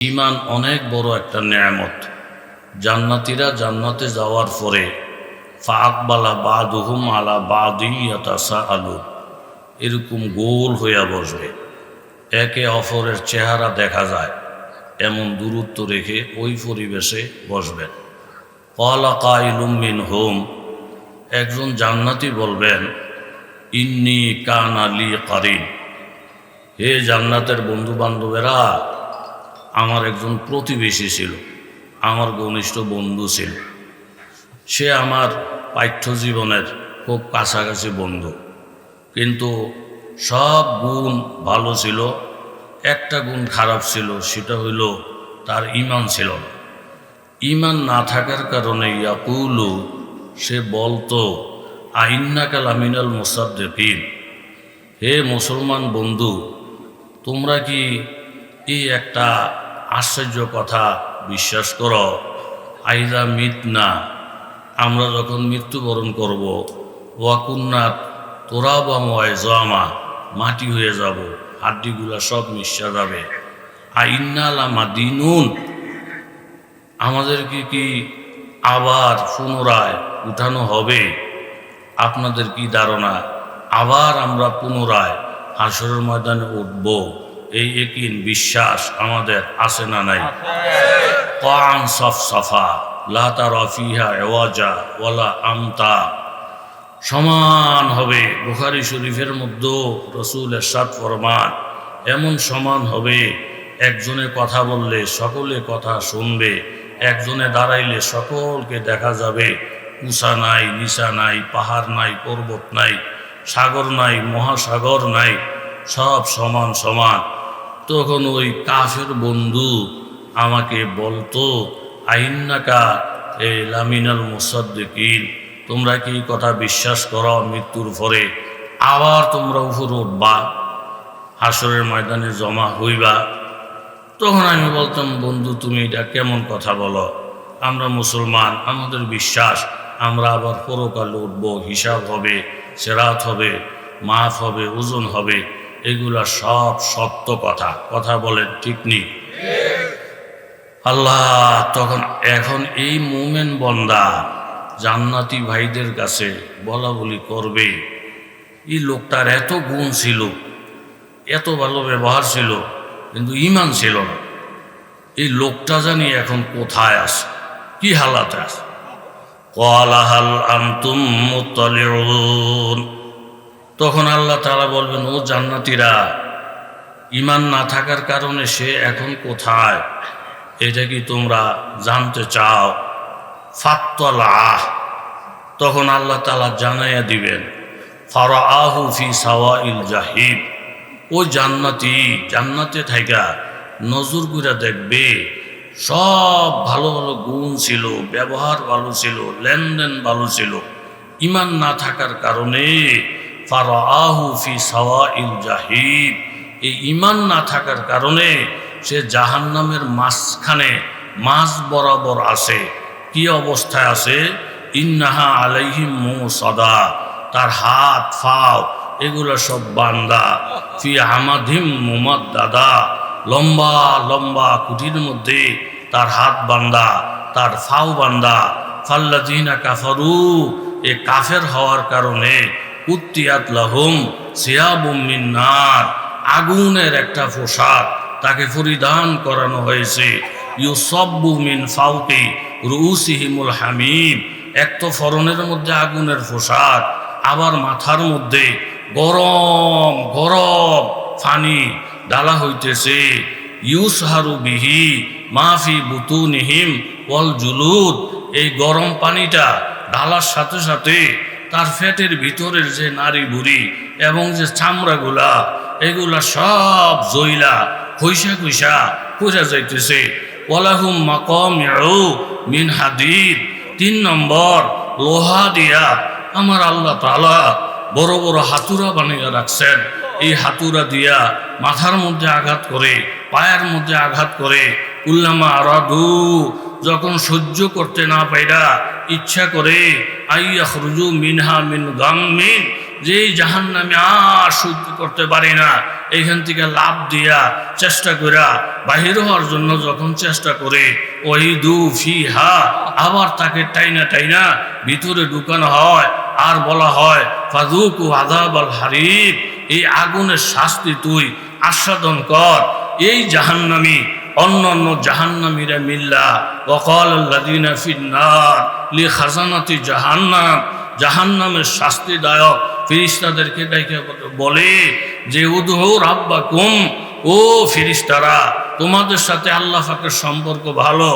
ঈমান অনেক বড় একটা নেয়ামত। জান্নাতীরা জান্নাতে যাওয়ার পরে ফাআকবালা বাদুহুম আলা বাদিন ইয়াতাসাআলুন, এরকম গোল হইয়া বসবে, একে অপরের চেহারা দেখা যায় এমন দূরত্ব রেখে ওই পরিবেশে বসবেন। ক্বালা কাইলুম মিনহুম, একজন জান্নাতি বলবেন, ইন্নী কানা লি কারিন, হে জান্নাতের বন্ধু বান্ধবেরা, আমার একজন প্রতিবেশী ছিল, আমার ঘনিষ্ঠ বন্ধু ছিল, সে আমার পাঠ্য জীবনের খুব কাছাকাছি বন্ধু, কিন্তু সব গুণ ভালো ছিল, একটা গুণ খারাপ ছিল, সেটা হইল তার ঈমান ছিল না। ঈমান না থাকার কারণে ইয়াকুলু, সে বলতো, আইন্নাকা লামিনাল মুসাদ্দিকিন, হে মুসলমান বন্ধু, তোমরা কি এই একটা আশ্চর্য কথা বিশ্বাস করো, আইদা মিতনা, আমরা যখন মৃত্যুবরণ করব, ওয়াকুন্না তোরাবা ওয়াইজামা, মাটি হয়ে যাব, হাড্ডিগুলা সব মিশা যাবে, আইন্না লামাদিনুন, আমাদেরকে কি আবার পুনরায় উঠানো হবে? আপনাদের কি ধারণা আবার আমরা পুনরায় হাসরের ময়দানে উঠব? এই ইয়াকিন বিশ্বাস আমাদের আছে না নাই? কান সফসফা লা তারা ফিহা ইওয়াজা ওয়ালা আমতা, সমান হবে। বুখারী শরীফের মধ্যে রাসূল ইরশাদ ফরমান, এমন সমান হবে, একজনে কথা বললে সকলে কথা শুনবে, একজনে দাঁড়াইলে সকলকে দেখা যাবে, উঁচা নাই নিচা নাই, পাহাড় নাই পর্বত নাই, সাগর নাই মহাসাগর নাই, সব সমান সমান। তখন ওই কাফের বন্ধু আমাকে বলতো, আইন্নাকা এ লামিনাল মুসাদ্দিকিন, তোমরা কি কথা বিশ্বাস করো মৃত্যুর পরে আবার তোমরা উপরে উঠবা, হাসরের ময়দানে জমা হইবা? তখন আমি বলতাম, বন্ধু তুমি এটা কেমন কথা বলো, আমরা মুসলমান, আমাদের বিশ্বাস আমরা আবার পরকালে উঠব, হিসাব হবে, সিরাত হবে, মাফ হবে, ওজন হবে, এগুলা সব সত্য কথা। কথা বলেন ঠিক নেই? আল্লাহ তখন এখন এই মুমিন বান্দা জান্নাতি ভাইদের কাছে বলা বলি করবে, এই লোকটার এত গুণ ছিল, এত ভালো ব্যবহার ছিল, কিন্তু ঈমান ছিল না, এই লোকটা জানি এখন কোথায় আছে, কি হালাতে আছে? ক্বালা হাল আনতুম মুত্তালিউন, তখন আল্লাহ তাআলা বলবেন, ও জান্নাতীরা, ঈমান না থাকার কারণে সে এখন কোথায়, এটা কি তোমরা জানতে চাও? ফাত্তালাহ, তখন আল্লাহ তাআলা জানাইয়া দিবেন, ফারাআহু ফি সাওয়াইল জাহিম, ও জান্নাতি জান্নাতে থাইকা নজর করে দেখবে, সব ভালো ভালো গুণ ছিল, ব্যবহার ভালো ছিল, লেনদেন ভালো ছিল, ঈমান না থাকার কারণে ফারাআহু ফি সাওয়াইল জাহিম, এই ঈমান না থাকার কারণে সে জাহান্নামের মাঝখানে মাঝ বরাবর আছে। কি অবস্থায় আছে? ইন্নাহা আলাইহিম মুসাদা, তার হাত ফাও এগুলো সব বান্দা, ফি আমাদিম মুমাদ্দাদা, লম্বা লম্বা কুটির মধ্যে তার হাত বান্দা, তার ফাও বান্দা। ফাল্লাযীনা কাফারু, এ কাফের হওয়ার কারণে কুত্তিয়াত লাহুম সিয়াবুম মিন নার, আগুনের একটা পোশাক তাকে পরিধান করানো হয়েছে। ইউসাব্বু মিন ফাওকি রুউসিহিমুল হামিম, এক তো ফরনের মধ্যে আগুনের পোশাক, আবার মাথার মধ্যে গরম গরম পানি ডালা হইতেছে। ইউসহারু বিহি মাফি বুতুনিহিম ওয়াল জুলুদ, এই গরম পানিটা ঢালার সাথে সাথে তার পেটের ভিতরের যে নাড়ি বুড়ি এবং যে চামড়াগুলা, এগুলা সব জইলা খইসা খইসা পড়ে যাইতেছে। ওয়ালাহুম মাকামিউ মিন হাদিদ, 3 নম্বর, লোহা দিয়া আমার আল্লাহ তাআলা বড় বড় হাতুড়া বানিয়ে রাখছেন। এই হাতুড়া দিয়া মাথার মধ্যে আঘাত করে, পায়ের মধ্যে আঘাত করে, কুল্লামা আরাদু, যখন সহ্য করতে না পাইরা ইচ্ছা করে, আইয়াখরুজু মিনহা মিন গাম্মিন, যেই জাহান্নামে আর সহ্য করতে পারি না, এইখান থেকে লাভ দিয়া চেষ্টা করা বাহির হওয়ার জন্য যখন চেষ্টা করে ওই দু ফিহা আবার তাকে টাইনা টাইনা ভিতরে ঢুকানো হয় আর বলা হয় ফাযুকু আযাবাল হারিক, এই আগুনের শাস্তি তুই আস্বাদন কর। এই জাহান্নামী অন্যান্য জাহান্নামীরা মিল্লা ওয়াকাল আল্লাযীনা ফিন-নার লিখাজানাতি জাহান্নাম, জাহান্নামের শাস্তিদায়ক ফেরেশতাদেরকে ডাইকে বলে যে উদউ রাব্বাকুম, ও ফেরেশতারা তোমাদের সাথে আল্লাহ পাকের সম্পর্ক ভালো,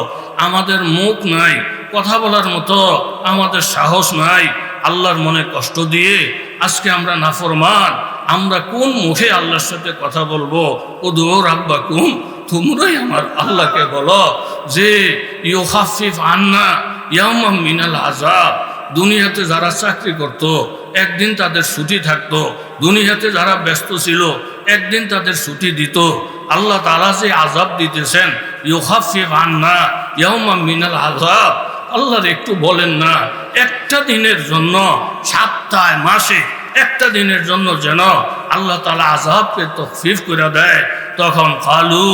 আমাদের মুখ নাই, কথা বলার মতো আমাদের সাহস নাই, আল্লাহর মনে কষ্ট দিয়ে আজকে আমরা নাফরমান, আমরা কোন মুখে আল্লাহর সাথে কথা বলবো? উদউ রাব্বাকুম, তোমরাই আমার আল্লাহকে বলো যে ইউখাফিফ আন্না ইয়াওমান মিনাল আযাব। দুনিয়াতে যারা চাকরি করত একদিন তাদের ছুটি থাকতো, দুনিয়াতে যারা ব্যস্ত ছিল একদিন তাদের ছুটি দিত। আল্লাহ তাআলা যে আযাব দিতেছেন ইউখাফিফ আন্না ইয়াওমান মিনাল আযাব, আল্লাহর একটু বলেন না একটা দিনের জন্য, সপ্তাহে মাসে একটা দিনের জন্য যেন আল্লাহ তাআলা আযাবকে তখফিফ করে দেয়। তখন কালু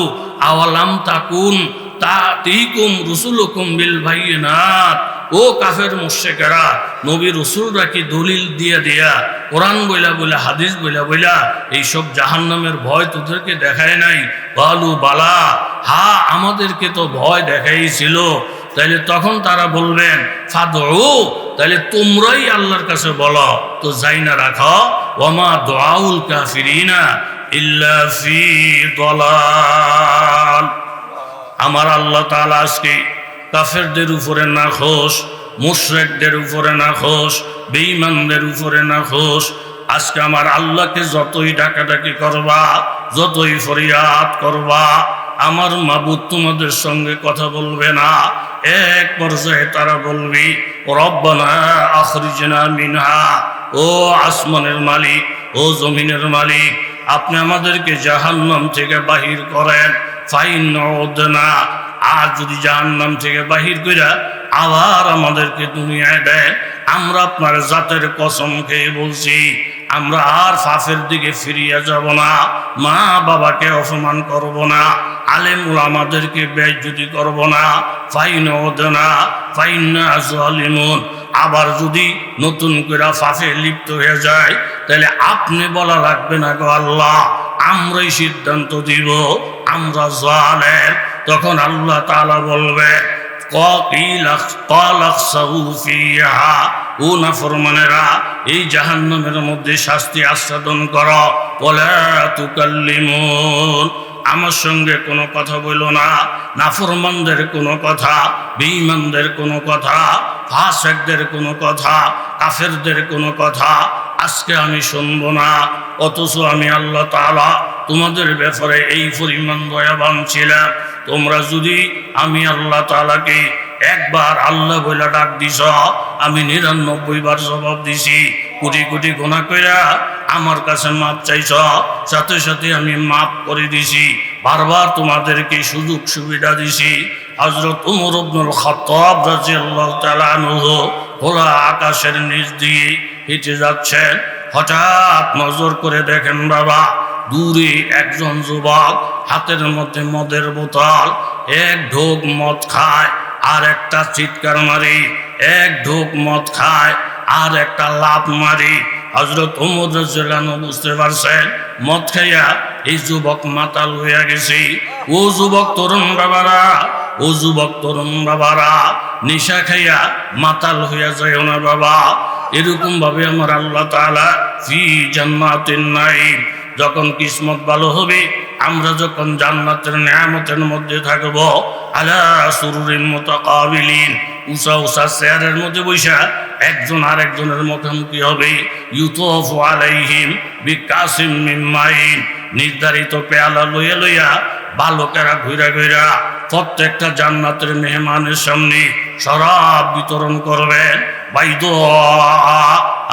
আওয়ালাম তাকুন তাতিকুম রুসুলুকুম বিল বায়িনাত, ও কাফের মুশরিকেরা নবী রসুলরা কি দলিল দিয়ে দিয়া কোরআন বইলা বইলা হাদিস বইলা বইলা এইসব জাহান্নামের ভয় তোদেরকে দেখায় নাই? কালু বালা, হা আমাদেরকে তো ভয় দেখাইছিল। তাইলে তখন তারা বলবেন ফাদউ, তাইলে তোমরাই আল্লাহর কাছে বলো। তো যাই না রাখো ওয়ামা দুআউল কাফিরিনা ইল্লা ফি দালাল। আমার আল্লাহ তাআলা আজকে কাফেরদের উপরে নাখোশ, মুশরিকদের উপরে নাখোশ, বেঈমানদের উপরে নাখোশ। আজকে আমার আল্লাহকে যতই ডাকাডাকি করবা, যতই ফরিয়াদ করবা, আমার মাবুদ তোমাদের সঙ্গে কথা বলবে না। এক পর্যায়ে তারা বলবি রব্বানা আখরিজনা মিনহা, ও আসমানের মালিক, ও জমিনের মালিক, আপনি আমাদেরকে জাহান্নাম থেকে বাহির করেন। ফাইন উদনা, আর যদি জাহান্নাম থেকে বাহির কইরা আবার আমাদেরকে দুনিয়ায় দেয়, আমরা আপনার জাতের কসম খেয়ে বলছি আমরা আর ফাফের দিকে ফিরিয়ে যাব না, মা বাবাকে অপমান করব না, আলেম উলামাদেরকে বেইজ্জতি করব না। ফাইন উদনা ফাইন্না যালিমুন, আবার যদি নতুন করে ফাফে লিপ্ত হয়ে যায় তাহলে আপনি বলা লাগবে না গো আল্লাহ, আমরাই সিদ্ধান্ত দিব, আমরা জালেম। তখন আল্লাহ তাআলা বলবে ও নাফরমানেরা এই জাহান্নামের মধ্যে শাস্তি আস্বাদন করো, ওয়ালা তুকাল্লিমুন, আমার সঙ্গে কোনো কথা বলো না। নাফরমানদের কোনো কথা, বেঈমানদের কোনো কথা, ফাসিকদের কোনো কথা, কাফেরদের কোনো কথা আজকে আমি শুনবো না। অথচ আমি আল্লাহ তাআলা তোমাদের ব্যাপারে এই পরিমাণ দয়াবান ছিলাম। তোমরা যদি আমি আল্লাহ তাআলাকে একবার আল্লাহ বলে ডাক দিছ, আমি 99 বার জবাব দিছি, কোটি কোটি গুনাহ কইরা আমার কাছে মাপ চাইছ, সাথে সাথে আমি মাপ করে দিছি, বারবার তোমাদেরকে সুযোগ সুবিধা দিছি। হযরত ওমর ইবনুল খাত্তাব রাদিয়াল্লাহু তাআলা আনহু খোলা আকাশের নিচ দিয়ে হেঁটে যাচ্ছেন। হঠাৎ নজর করে দেখেন বাবা, দূরে একজন যুবক হাতের মধ্যে মদের বোতল, এক ঢোক মদ খায় আর একটা চিৎকার মারি, এক ঢোক মদ খায় আর একটা লাফ মারি। হযরত ওমর রাদিয়াল্লাহু আনহু বুঝতে পারছেন মদ খাইয়া এই যুবক মাতাল হইয়া গেছে। ও যুবক তরুণ বাবারা, ও যুবক তরুণ বাবারা, নেশা খাইয়া মাতাল হইয়া যায় না বাবা। এরকম ভাবে আমার আল্লাহ তাআলা ফি জান্নাতিন নাঈম, যখন কিসমত ভালো হবে, আমরা যখন জান্নাতের নিয়ামতের মধ্যে থাকব, আলা সুরুরিন মুতাকাবিলিন, উঁচা উঁচা চেয়ারের মধ্যে বৈশা একজন আরেকজনের মুখোমুখি হবে। ইউতাফু আলাইহিম বিকাসিম মিন মাইন, নির্ধারিত পেয়ালা লইয়া লইয়া বালকেরা ঘুরা ঘুরা প্রত্যেকটা জান্নাতের মেহমানের সামনে শরাব বিতরণ করবেন। বাইদ,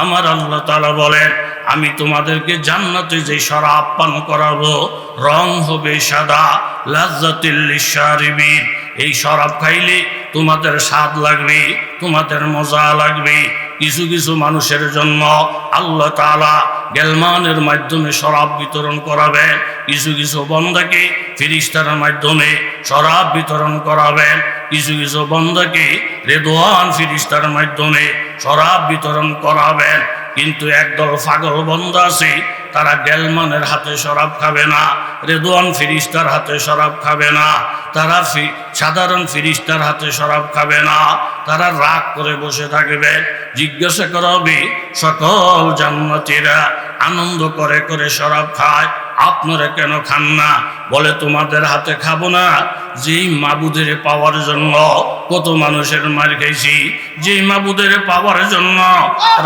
আমার আল্লাহ তাআলা বলেন আমি তোমাদেরকে জান্নাতে যে শরাব পান করাবো রং হবে সাদা, লাজ্জাতিল লিশারিবিন, এই শরাব খাইলে তোমাদের স্বাদ লাগবে, তোমাদের মজা লাগবে। কিছু কিছু মানুষের জন্য আল্লাহ তাআলা গেলমানের মাধ্যমে শরাব বিতরণ করাবেন। কিছু কিছু বন্দাকে ফেরেশতার মাধ্যমে শরাব বিতরণ করাবেন। কিছু কিছু বন্দাকে রেদওয়ান ফেরেশতার মাধ্যমে শরাব বিতরণ করাবেন। কিন্তু একদল পাগল বন্দা আছে, তারা গেলমানের হাতে শরাব খাবে না, রেদওয়ান ফেরেশতার হাতে শরাব খাবে না, তারা সাধারণ ফেরেশতার হাতে শরাব খাবে না, তারা রাগ করে বসে থাকবে। জিজ্ঞাসা করা হবে, সকল জান্নাতীরা আনন্দ করে করে শরাব খায়, আপনারা কেন খান না? বলে, তোমাদের হাতে খাবো না। যেই মাবুদের পাওয়ার জন্য কত মানুষের মার খাইছি, যেই মাবুদের পাওয়ার জন্য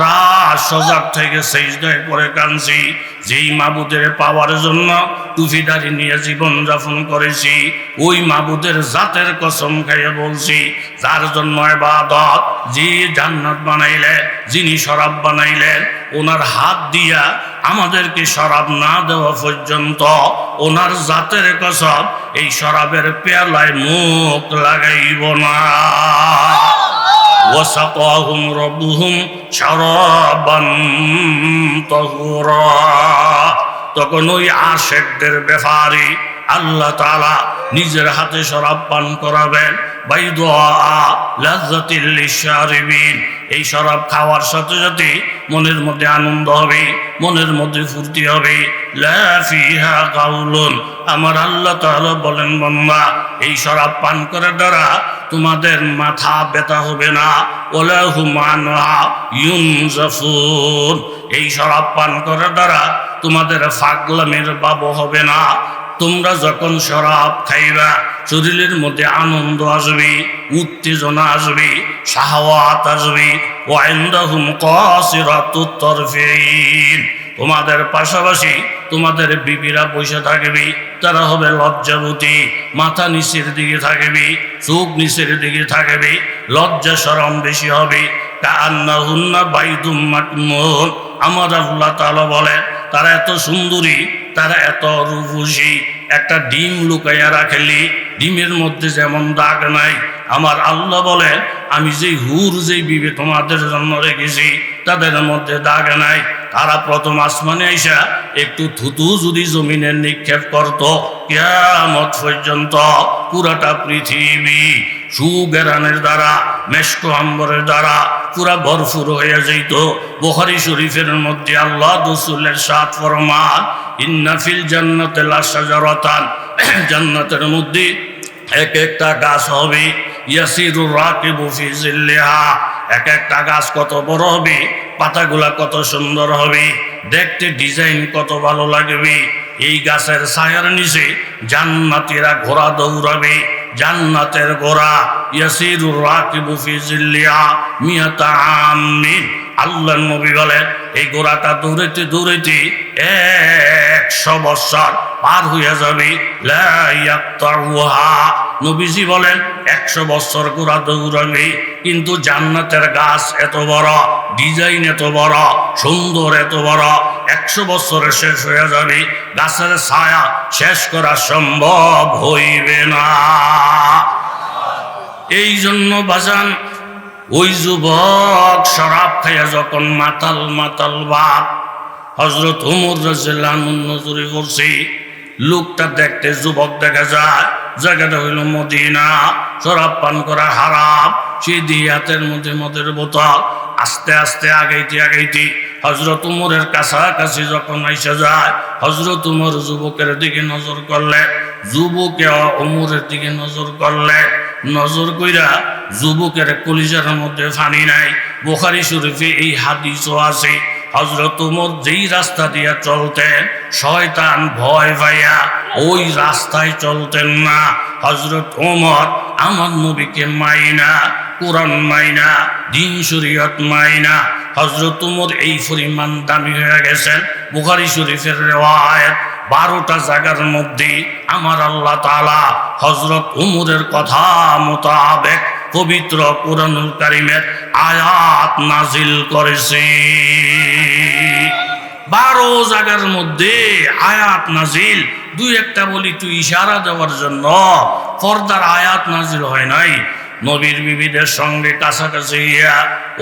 রাত সজাগ থেকে সেজদায় পড়ে কাঁদছি, যেই মাবুদের পাওয়ার জন্য টুফিদারি নিয়ে জীবন যাপন করেছি, ওই মাবুদের জাতের কসম খাইয়ে বলছি, যার জন্য ইবাদত, যে জান্নাত বানাইলেন, যিনি শরাব বানাইলেন, ওনার হাত দিয়া আমাদেরকে শরাব না দেওয়া পর্যন্ত ওনার জাতের কসম, এই শরাবের পেয়ালায় মুখ লাগাইব না। ওয়াসাকাহুম রাব্বুহুম শারাবান তাহুরা। তখন ওই আশিকদের ব্যাপারে আল্লাহ তাআলা নিজের হাতে শরাব পান করাবেন। বাইদুআ লাযযাতিল লিশারিবিন। এই শরাব খাওয়ার সাথে সাথে মনের মধ্যে আনন্দ হবে, মনের মধ্যে ফুর্তি হবে। লা ফিহা গাউলুন। আমার আল্লাহ তাআলা বলেন, বান্দা, এই শরাব পান করার দ্বারা তোমাদের মাথা ব্যথা হবে না। ওয়ালা হুম আনহা ইউনজাফুন। এই শরাব পান করার দ্বারা তোমাদের পাগলামির বাবু হবে না। তোমরা যখন শরাব খাইবা, শরীরের মধ্যে আনন্দ আসবে, উত্তেজনা আসবে, শাহওয়াত আসবে। ওয়া ইনদাহুম কাসিরাতুত তারফিন। তোমাদের পাশাপাশি তোমাদের বিবিরা বসে থাকবে, তারা হবে লজ্জাবতী, মাথা নিচের দিকে থাকবে, চোখ নিচের দিকে থাকবে, লজ্জা শরম বেশি হবে। কাআন্নাহুন্না বাইতুম মাকনুন। আমার আল্লাহ তাআলা বলে, তারা এত সুন্দরী, তারা এত রূপসী, একটা ডিম লুকাইয়া রাখলি, ডিমের মধ্যে যেমন দাগ নাই। আমার আল্লাহ বলে, আমি যেই হুর, যেই বিবি তোমাদের জন্য রেখেছি, তাদের মধ্যে দাগ নাই। তারা প্রথম আসমানে আইসা একটু থুতু যদি জমিনে নিক্ষেপ করত, কিয়ামত পর্যন্ত পুরাটা পৃথিবী সুগেরানের দ্বারা, মেশক আম্বরের দ্বারা পুরা ভরপুর হয়ে যেত। বুখারী শরীফের মধ্যে আল্লাহ রাসূলের সাত ফরমান, ইন্না ফিল জান্নাতি লাশাজারাতান। জান্নাতের মধ্যে এক একটা গাছ হবে, ইয়াসিরু রাকিবু ফি জিল্লিহা। এক একটা গাছ কত বড় হবে, পাতাগুলা কত সুন্দর হবে, দেখতে ডিজাইন কত ভালো লাগবে। এই গাছের ছায়ার নিচে জান্নাতীরা ঘোড়া দৌড়াবে, জান্নাতের ঘোড়া। ইয়াসিরু রাকিবু ফি জিল্লিহা মিয়াতা আমিন। আল্লাহর নবী বলেন, এই ঘোড়াটা দৌড়াইতে দৌড়াইতে 100 বছর পার হইয়া যাবে। লা ইয়াক্তাউহা। নবীজি বলেন, 100 বছর ঘোড়া দৌড়াবে, কিন্তু জান্নাতের গাছ এত বড়, ডিজাইন এত বড়, সুন্দর এত বড়, 100 বছরে শেষ হয়ে যাবে। গাছের ছায়া শেষ করা সম্ভব হইবে না। এই জন্য বাজান, ওই যুবক শরাব খাইয়া যখন মাতাল মাতাল বাপ, হযরত ওমর রাদিয়াল্লাহু আনহু নজরে পড়ছে। লোকটা দেখতে যুবক দেখা যায়, জায়গাটা হইল মদিনা, শরাব পান করা হারাম। সেই দিয়ে হাতের মধ্যে মদের বোতল, আস্তে আস্তে আগাইতে আগাইতে হযরত ওমরের কাছাকাছি যখন আইসা যায়, হযরত ওমর যুবকের দিকে নজর করলে, যুবকে ওমরের দিকে নজর করলে, নজর কইরা যুবকের কলিজার মধ্যে পানি নাই। বুখারী শরীফে এই হাদিসও আছে, হযরত ওমর যেই রাস্তা দিয়া চলতেন, শয়তান ভয় পাইয়া ওই রাস্তায় চলতেন না। হযরত ওমর আমার নবীকে মাইনা, কোরআন মাইনা, দ্বীন শরীয়ত মাইনা, হযরত ওমর এই পরিমাণ দামি হয়ে গেছেন। বুখারী শরীফের রিওয়ায়াত, 12টা জায়গার মধ্যে আমার আল্লাহ তাআলা হযরত ওমরের কথা মোতাবেক পবিত্র কোরআনুল কারীমের আয়াত নাজিল করেছে। 12 জায়গার মধ্যে আয়াত নাজিল। দুই একটা বলি তুই ইশারা দেওয়ার জন্য, পর্দার আয়াত নাজিল হয় নাই। নবীর বিবিদের সঙ্গে কাছাকাছি গিয়া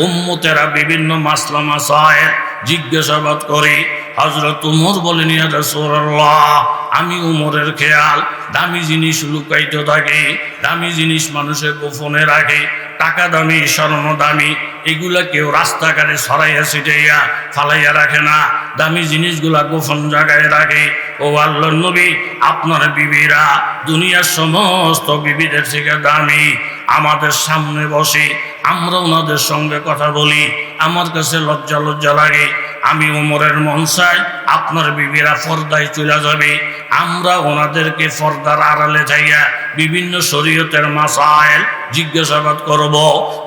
উম্মতেরা বিভিন্ন মাসলা মাসায়েল জিজ্ঞাসাবাদ করে। হযরত উমর বলেন, ইয়া রাসূলুল্লাহ, আমি উমরের খেয়াল দামি জিনিস লুকাইতে থাকে, দামি জিনিস মানুষের গোপনে রাখে, টাকা দামি, স্বর্ণ দামি, এগুলা কেউ রাস্তাঘাটে ছড়াইয়া ছিটাইয়া ফালাইয়া রাখে না, দামি জিনিসগুলা গোপন জায়গায় রাখে। ও আল্লাহর নবী, আপনার বিবিরা দুনিয়ার সমস্ত বিবিদের থেকে দামি। আমাদের সামনে বসে আমরা ওনাদের সঙ্গে কথা বলি, আমার কাছে লজ্জা লজ্জা লাগে। আমি ওমরের মন চাই আপনার বিবিরা পর্দায় চলে যাবে, আমরা ওনাদেরকে পর্দার আড়ালে যাইয়া বিভিন্ন শরীয়তের মাসাইল জিজ্ঞাসাবাদ করব,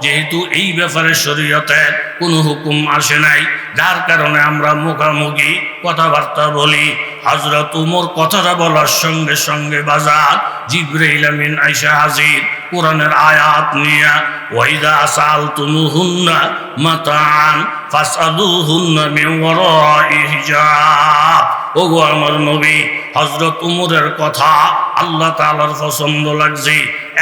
যেহেতু এই ব্যাপারে শরীয়তের কোনো হুকুম আসে নাই, যার কারণে আমরা মুখামুখি কথাবার্তা বলি। হযরত উমর কথাটা বলার সঙ্গে সঙ্গে বাজার জিবরাইল আমিন আইসা হাজির কোরআনের আয়াত নিয়া, ওয়াইদা সালতুমুহুন্না মাতাআন ফাসআলুহুন্না মিন ওয়ারাই হিজাব। ওগো আমার নবী, হযরত উমরের কথা আল্লাহ তাআলার পছন্দ লাগছে।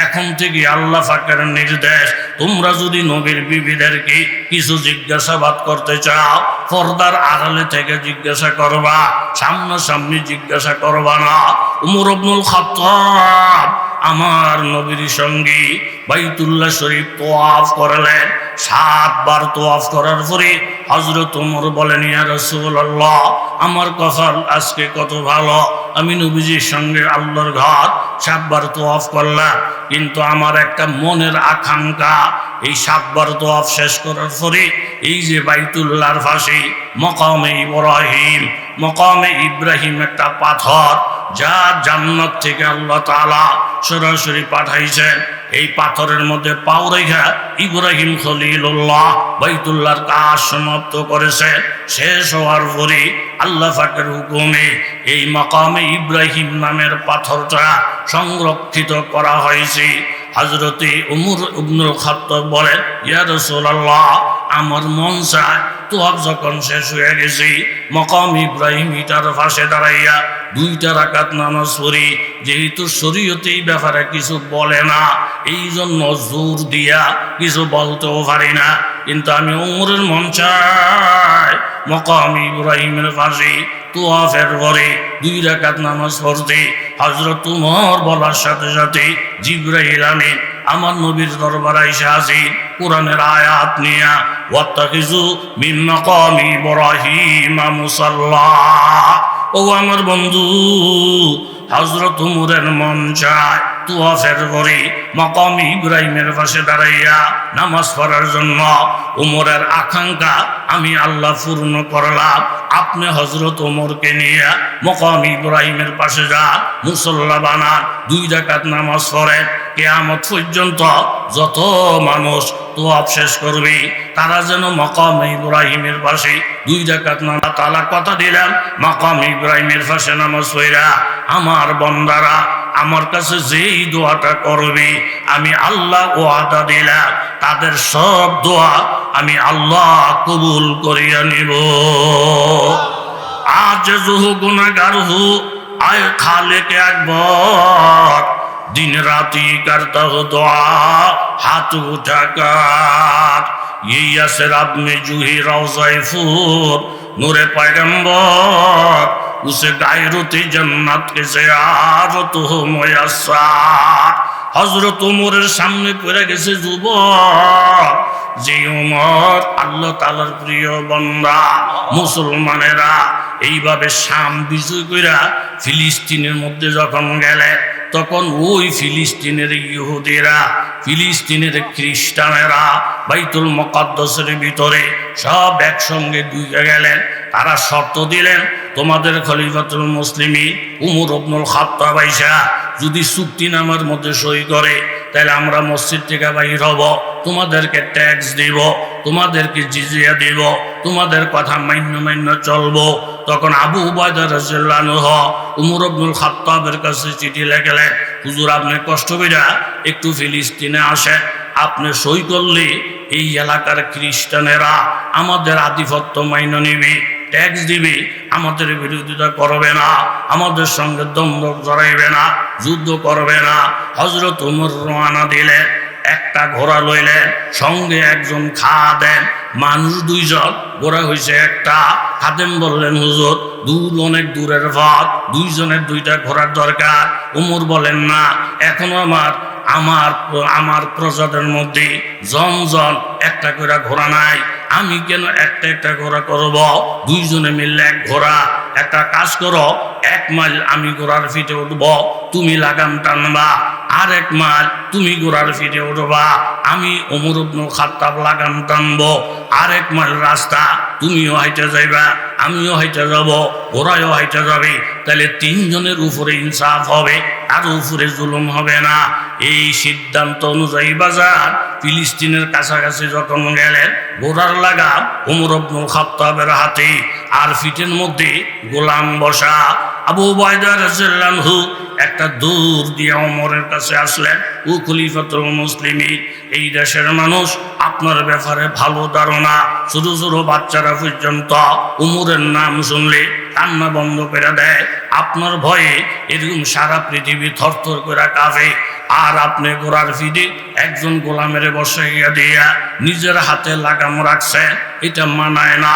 এখন থেকে আল্লাহ পাকের নির্দেশ, তোমরা যদি নবীর বিবিদেরকে কিছু জিজ্ঞাসাবাদ করতে চাও, পর্দার আড়ালে থেকে জিজ্ঞাসা করবা, সামনাসামনি জিজ্ঞাসা করবা না। উমর ইবনুল খাত্তাব আমার নবীর সঙ্গে বাইতুল্লাহ শরীফ তোয়াফ করলেন। 7 বার তোয়াফ করার পরে হযরত ওমর বলেন, ইয়া রাসূলুল্লাহ, আমার কপাল আজকে কত ভালো, আমি নবীজির সঙ্গে আল্লাহর ঘর 7 বার তোয়াফ করলাম। কিন্তু আমার একটা মনের আকাঙ্ক্ষা, এই 7 বার তোয়াফ শেষ করার পরে এই যে বাইতুল্লাহর পাশে মকামে ইব্রাহিম একটা পাথর, যা জান্নাত থেকে আল্লাহ তাআলা সরাসরি পাঠাইছেন, এই পাথরের মধ্যে পাও রেখা ইব্রাহিম খলিলুল্লাহ বাইতুল্লাহর কাজ সমাপ্ত করেছে। শেষ হওয়ার পরে আল্লাহ পাকের হুকুমে এই মাকামে ইব্রাহিম নামের পাথরটা সংরক্ষিত করা হয়েছে। হযরতে উমর ইবনুল খাত্তাব বলেন, ইয়া রাসূলুল্লাহ, আমার মন চায় তোয়াফ যখন শেষ হয়ে গেছে, মাকাম ইব্রাহিম ইটার পাশে দাঁড়াইয়া 2 রাকাত নামাজ পড়ি। যেহেতু শরীয়তে এই ব্যাপারে কিছু বলে না, এই জন্য জোর দিয়া কিছু বলতেও পারি না, কিন্তু আমি উমরের মন চাই মাকাম ইব্রাহিমের পাশে তোয়াফের পরে 2 রাকাত নামাজ পড়তে। হযরত উমর বলার সাথে সাথে জিবরাইল আমিন আমার নবীর দরবারে আইসা হাজির কোরআনের আয়াত নিয়া, ওয়াত্তাখিযু মিন মাকামি ইব্রাহিম মুসাল্লা। ও আমার বন্ধু, হযরত উমরের মন চায় তোয়াফের পরে মাকাম ইব্রাহিমের পাশে দাঁড়াইয়া নামাজ পড়ার জন্য। উমরের আকাঙ্ক্ষা আমি আল্লাহ পূর্ণ করলাম। আপনি হযরত ওমরকে নিয়ে মাকাম ইব্রাহিমের পাশে যা মুসল্লা বানান, 2 রাকাত নামাজ পড়েন। কিয়ামত পর্যন্ত যত মানুষ তোয়াফ শেষ করবে, তারা যেন মাকাম ইব্রাহিমের পাশে 2 রাকাত নামাজ। তাআলা কথা দিলাম, মাকাম ইব্রাহিমের পাশে নামাজ পড়া আমার বান্দারা আমার কাছে যেই দোয়াটা করবে, আমি আল্লাহ ওয়াদা দিলাম তাদের সব দোয়া আমি আল্লাহ কবুল করিয়া নিব। আজ জুহু গুনাহগার হু আয় খালেক আকবর, दिन राती करता हो दुआ हाथ उठाकर, ये यसरब में जूही रोज़ाए फूर नूरे पैगंबर, उसे गायरती जन्नत के ज़ियारत हो मुयस्सर। हज़रत उमरेर सामने पड़े गेছে যুবক, যে উমর আল্লাহ তাআলার প্রিয় বান্দা। মুসলমানেরা এইভাবে শাম বিজয় কইরা ফিলিস্তিনের মধ্যে যখন গেলে, তখন ওই ফিলিস্তিনের ইহুদিরা, ফিলিস্তিনের খ্রিস্টানেরা বাইতুল মুকাদ্দাসের ভিতরে সব একসঙ্গে ঢুকে গেলেন। তারা শর্ত দিলেন, তোমাদের খলিফাতুল মুসলিমিন উমর ইবনুল খাত্তাব আইসা যদি চুক্তিনামার মধ্যে সই করে, তাহলে আমরা মসজিদ থেকে বাইর হব, তোমাদেরকে ট্যাক্স দিব, তোমাদেরকে জিজিয়া দিব, তোমাদের কথা মান্য চলবো। তখন আবু উবায়দা রাদিয়াল্লাহু আনহু উমর ইবনুল খাত্তাবের কাছে চিঠি লিখলেন, হুজুর আপনি কষ্ট কইরা একটু ফিলিস্তিনে আসেন, আপনি সই করলে এই এলাকার খ্রিস্টানেরা আমাদের আধিপত্য মাইনে নিবে, ট্যাক্স দিবে, আমাদের বিরোধিতা করবে না, আমাদের সঙ্গে দ্বন্দ্ব জড়াইবে না, যুদ্ধ করবে না। হযরত উমর রওনা দিলেন। একটা ঘোড়া লইলেন, সঙ্গে একজন খাদেম, মানুষ দুইজন, ঘোড়া হয়েছে একটা। খাদেম বললেন, হুজুর দূর, অনেক দূরের পথ, দুইজনের দুইটা ঘোড়ার দরকার। ওমর বলেন, না, এখনো আমার প্রজাদের মধ্যে জন একটা করে ঘোড়া নাই, আমি কেন একটা ঘোড়া করব? দুইজনে মিললে এক ঘোড়া। একটা কাজ করো, 1 মাইল আমি ঘোড়ার ফিটে উঠব, তুমি লাগাম টানবা, আর 1 মাইল তুমি ঘোড়ার ফিটে উঠবা, আমি ওমর ইবনে খাত্তাব লাগাম টানবো। আর 1 মাইল রাস্তা তুমিও হাইটে যাইবা, আমিও হাইটে যাব, ঘোড়াও হাইটে যাবে। তাহলে 3 জনের উপরে ইনসাফ হবে, আর উপরে জুলুম হবে না। এই সিদ্ধান্ত অনুযায়ী বাজার ফিলিস্তিনের কাছাকাছি যখন গেলেন, ঘোড়ার লাগাম ওমর ইবনে খাত্তাবের হাতে, আর ফিটের মধ্যে গোলাম বসা। আবু উবাইদা রাদিয়াল্লাহু আনহু একটা দূর দিয়ে ওমরের কাছে আসলেন, ও খলিফাতুল মুসলিমিন, এই দেশের মানুষ আপনার ব্যাপারে ভালো ধারণা, ছোট ছোট বাচ্চারা পর্যন্ত ওমরের নাম শুনলে কান্না বন্ধ করে দেয়। আপনার ভয়ে এরকম সারা পৃথিবী থরথর করে কাঁপে, আর আপনি ঘোড়ার ফিটে একজন গোলামের বসাইয়া দিয়া নিজের হাতে লাগাম রাখছেন, এটা মানায় না।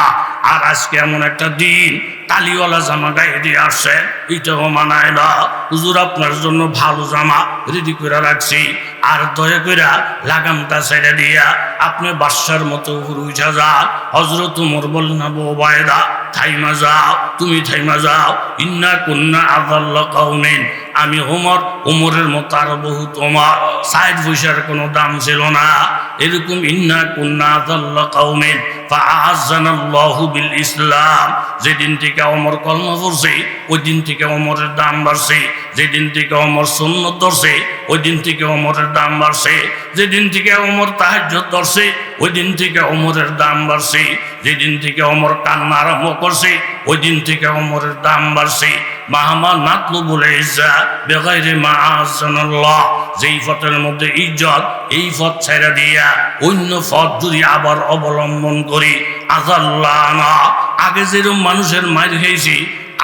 আর আজকে এমন একটা দিন, তালিওয়ালা জামা গায়ে দিয়ে আসছে, এটাও মানায় না। হুজুর আপনার জন্য ভালো জামা রেডি করে রাখছি, আর দয়া করে লাগামটা ছেড়ে দিয়া আপনি বাদশার মতো উঠা যান। হযরত ওমর বললেন, আবু উবাইদা থাইমা যাও, তুমি থাইমা যাও, ইন্না কুন্না আযাল্লা কওমিন। আমি ওমরের মতো আরো বহুত ওমর, 60 পয়সার কোনো দাম ছিল না। এরকম ইন্না কুন্না আযাল্লা কওমিন ফাআযানাল্লাহু বিল ইসলাম। যেদিন থেকে ওমর কলমা পড়ছে, ওই দিন থেকে ওমরের দাম বাড়ছে। যেদিন থেকে ওমর সুন্নাত ধরছে, ওই দিন থেকে ওমরের দাম বাড়ছে। যেদিন থেকে ওমর তাহাজ্জুদ ধরছে, ওই দিন থেকে ওমরের দাম বাড়ছে। যেদিন থেকে ওমর কান্না আরম্ভ করছে, ওই দিন থেকে ওমরের দাম বাড়ছে। মাহামা নাতলুবুল ইজ্জাত বিগাইরি মা আযানাল্লাহ। যেই পথের মধ্যে ইজ্জত, এই পথ ছেড়ে দিয়া অন্য পথ যদি আবার অবলম্বন করি, আযাল্লানা, আগে যেরকম মানুষের মাইর খেয়েছি,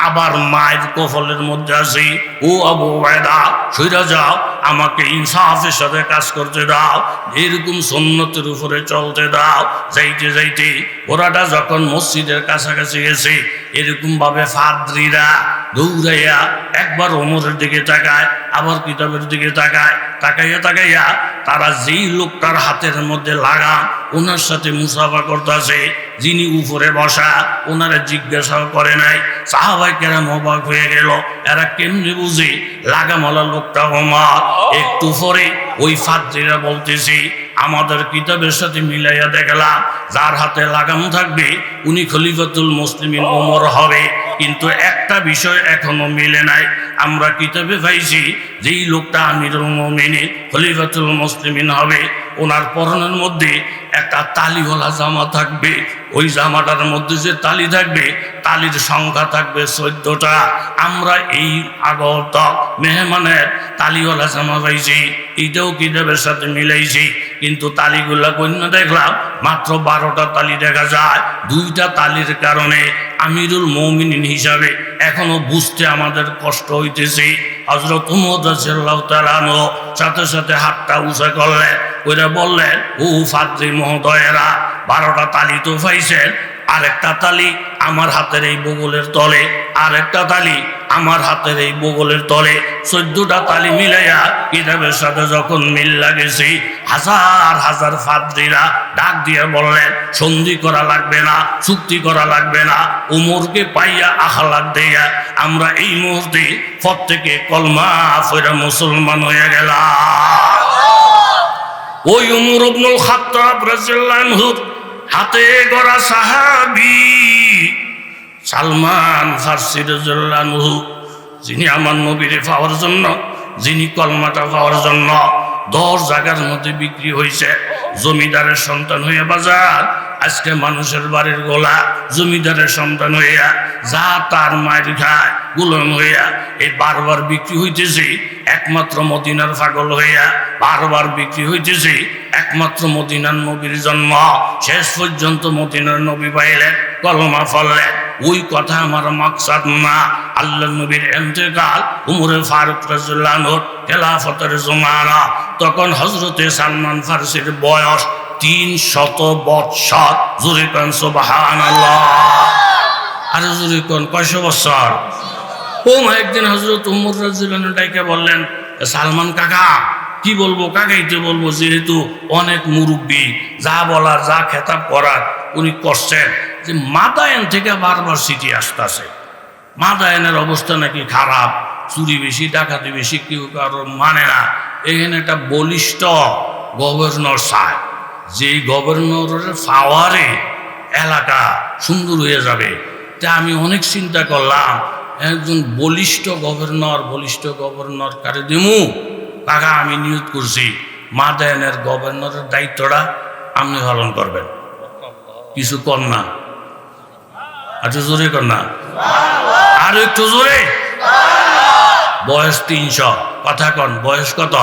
আবার মায়ের কফলের মধ্যে আছি। ও আবু উবাইদা, সইরা যাও, আমাকে ইনসাফের সাথে কাজ করতে দাও, এরকম সুন্নতের উপরে চলতে দাও। যাইতে যাইতে ওরাটা যখন মসজিদের কাছাকাছি গেছে, এরকম ভাবে ফাদ্রীরা দৌড়াইয়া একবার ওমরের দিকে তাকায়, আবার কিতাবের দিকে তাকায়, তাকাইয়া তারা যেই লোকটার হাতের মধ্যে লাগাম, ওনার সাথে মুসাফা করতেছে, যিনি উপরে বসা, ওনারা জিজ্ঞাসাও করে নাই। সাহাবায়ে কেরাম অবাক হয়ে গেল, এরা কেমনি বুঝে লাগামওয়ালা লোকটা ওমর। একটু পরে ওই ফাদ্রীরা বলতেছি, আমাদের কিতাবের সাথে মিলাইয়া দেখলাম, যার হাতে লাগাম থাকবে উনি খলিফাতুল মুসলিমিন ওমর হবে। কিন্তু একটা বিষয় এখনো মিলে নাই। আমরা কিতাবে পাইছি যেই লোকটা আমিরুল মুমিনিন খলিফাতুল মুসলিমিন হবে, ওনার পরনের মধ্যে একটা তালিওয়ালা জামা থাকবে। ওই জামাটার মধ্যে যে তালি থাকবে, তালির সংখ্যা থাকবে 14টা। আমরা এই আগত মেহমানের তালিওয়ালা জামা পাইছি, এটাও কিতাবের সাথে মিলাইছি। কিন্তু তালিগুলা কন্যা দেখলাম মাত্র 12টা তালি দেখা যায়। 2টা তালির কারণে আমিরুল মুমিনিন হিসাবে এখনো বুঝতে আমাদের কষ্ট হইতেছে। হযরত ওমর রাদিয়াল্লাহু তাআলা আনহু সাথে সাথে হাতটা উঁচা করলেন, ওরা বললেন, ও ফাদ্রী মহোদয়েরা, 12টা তালি তো পাইছেন, আরেকটা তালি আমার হাতের এই বগলের তলে, আরেকটা তালি আমার হাতের এই বগলের তলে। 14টা তালি মিলাইয়া কিতাবের সাথে যখন মিল লাগেছে, হাজার হাজার ফাদ্রীরা ডাক দিয়ে বললেন, সন্ধি করা লাগবে না, চুক্তি করা লাগবে না, ওমরকে পাইয়া আখলাক দেয়া আমরা এই মুহূর্তে প্রত্যেকে কলমা পড়ে মুসলমান হয়ে গেলাম। ওই ওমর ইবনুল খাত্তাব রাদিয়াল্লাহু আনহু হাতে গড়া সাহাবী সালমান ফারসি রাদিয়াল্লাহু আনহু, যিনি আমার নবীরে পাওয়ার জন্য, যিনি কলমাটা পাওয়ার জন্য 10 জায়গার মধ্যে বিক্রি হয়েছে। জমিদারের সন্তান হইয়া বাজার, আজকে মানুষের বাড়ির গোলা, জমিদারের সন্তান হইয়া যা তার মায়ের খায়, গোলাম হইয়া এই বারবার বিক্রি হইতেছে। একমাত্র মদিনার পাগল হইয়া বারবার বিক্রি হইতেছে। একমাত্র মদিনার নবীর জন্ম, শেষ পর্যন্ত মদিনার নবী পাইলেন, কলমা ফললেন। ওই কথা আমার মাকসাদ না। আল্লাহ নবীর ইন্তেকাল, উমরে ফারুক রাদিয়াল্লাহু আনহু খেলাফতের জমানা, তখন হযরতে সালমান ফারসির বয়স 300 বৎসর। জোরে কোন সুবহানাল্লাহ। আরে জোরে কোন, কয়শো বছর? একদিন হযরত উমর রাদিয়াল্লাহু আনহু ডাইকে বললেন, সালমান কাকা, কি বলবো, কাকাইতে বলবো, যেহেতু অনেক মুরব্বী, যা বলার যা খেতাব করার উনি করছেন, যে মাদায়েন থেকে বারবার সিটি আসতেছে, মাদায়েনের অবস্থা নাকি খারাপ, চুরি বেশি, ডাকাতি বেশি, কেউ কারোর মানে না। এখানে একটা বলিষ্ঠ গভর্নর চায়, যেই গভর্নরের পাওয়ারে এলাকা সুন্দর হয়ে যাবে। তা আমি অনেক চিন্তা করলাম, একজন বলিষ্ঠ গভর্নর কারে দিমু? কাকা, আমি নিয়োগ করছি, মাদায়েনের গভর্নরের দায়িত্বটা আপনি পালন করবেন। কিছু কর না, আচ্ছা জোরে কর না, আর একটু জোরে। বয়স 300, কথা কন, বয়স কত?